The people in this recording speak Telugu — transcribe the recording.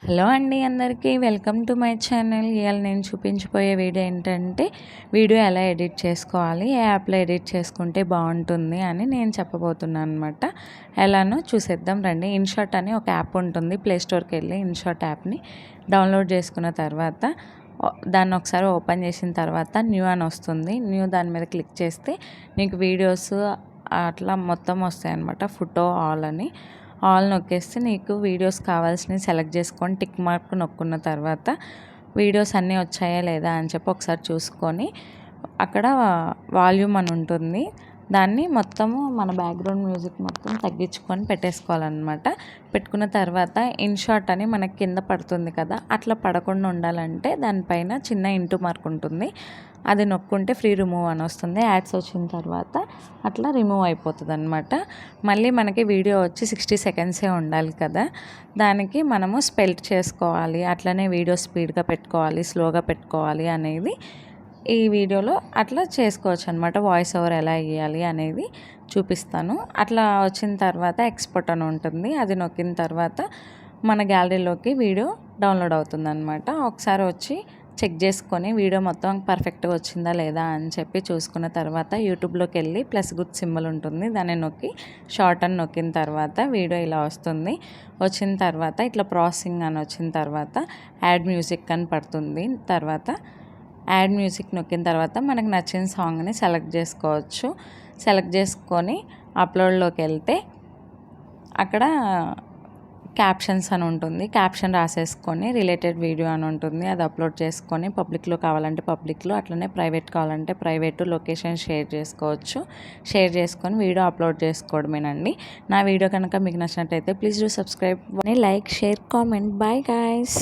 హలో అండి అందరికీ వెల్కమ్ టు మై ఛానల్. ఇవాళ నేను చూపించబోయే వీడియో ఏంటంటే వీడియో ఎలా ఎడిట్ చేసుకోవాలి, ఏ యాప్లో ఎడిట్ చేసుకుంటే బాగుంటుంది అని నేను చెప్పబోతున్నాను అనమాట. ఎలానో చూసేద్దాం రండి. ఇన్షాట్ అని ఒక యాప్ ఉంటుంది. ప్లేస్టోర్కి వెళ్ళి ఇన్షాట్ యాప్ని డౌన్లోడ్ చేసుకున్న తర్వాత దాన్ని ఒకసారి ఓపెన్ చేసిన తర్వాత న్యూ అని వస్తుంది. న్యూ దాని మీద క్లిక్ చేస్తే నీకు వీడియోస్ అట్లా మొత్తం వస్తాయి అన్నమాట. ఫోటో ఆల్ అని ఆల్ నొక్కేస్తే నీకు వీడియోస్ కావాల్సినవి సెలెక్ట్ చేసుకొని టిక్ మార్క్ నొక్కున్న తర్వాత వీడియోస్ అన్నీ వచ్చాయా లేదా అని చెప్పి ఒకసారి చూసుకొని అక్కడ వాల్యూమ్ అని ఉంటుంది. దాన్ని మొత్తము మన బ్యాక్గ్రౌండ్ మ్యూజిక్ మొత్తం తగ్గించుకొని పెట్టేసుకోవాలన్నమాట. పెట్టుకున్న తర్వాత ఇన్షాట్ అని మనకి కింద పడుతుంది కదా, అట్లా పడకుండా ఉండాలంటే దానిపైన చిన్న ఇంటూ మార్క్ ఉంటుంది. అది నొక్కుంటే ఫ్రీ రిమూవ్ అని వస్తుంది. యాడ్స్ వచ్చిన తర్వాత అట్లా రిమూవ్ అయిపోతుంది అనమాట. మళ్ళీ మనకి వీడియో వచ్చి 60 సెకండ్సే ఉండాలి కదా, దానికి మనము స్పెల్ చేసుకోవాలి. అట్లనే వీడియో స్పీడ్గా పెట్టుకోవాలి, స్లోగా పెట్టుకోవాలి అనేది ఈ వీడియోలో అట్లా చేసుకోవచ్చు అనమాట. వాయిస్ ఓవర్ ఎలా ఇవ్వాలి అనేది చూపిస్తాను. అట్లా వచ్చిన తర్వాత ఎక్స్పోర్ట్ అని ఉంటుంది. అది నొక్కిన తర్వాత మన గ్యాలరీలోకి వీడియో డౌన్లోడ్ అవుతుంది అనమాట. ఒకసారి వచ్చి చెక్ చేసుకొని వీడియో మొత్తం పర్ఫెక్ట్గా వచ్చిందా లేదా అని చెప్పి చూసుకున్న తర్వాత యూట్యూబ్లోకి వెళ్ళి ప్లస్ గుర్తు సింబల్ ఉంటుంది, దాన్ని నొక్కి షార్ట్ అని నొక్కిన తర్వాత వీడియో ఇలా వస్తుంది. వచ్చిన తర్వాత ఇట్లా ప్రాసెసింగ్ అని వచ్చిన తర్వాత యాడ్ మ్యూజిక్ అని పడుతుంది. తర్వాత యాడ్ మ్యూజిక్ నొక్కిన తర్వాత మనకు నచ్చిన సాంగ్ని సెలెక్ట్ చేసుకోవచ్చు. సెలెక్ట్ చేసుకొని అప్లోడ్లోకి వెళ్తే అక్కడ క్యాప్షన్స్ అని ఉంటుంది. క్యాప్షన్ రాసేసుకొని రిలేటెడ్ వీడియో అని ఉంటుంది, అది అప్లోడ్ చేసుకొని పబ్లిక్లో కావాలంటే పబ్లిక్లో, అట్లనే ప్రైవేట్ కావాలంటే ప్రైవేట్ లొకేషన్ షేర్ చేసుకోవచ్చు. షేర్ చేసుకొని వీడియో అప్లోడ్ చేసుకోవడమేనండి. నా వీడియో కనుక మీకు నచ్చినట్టయితే please do subscribe, like, share, comment. Bye guys.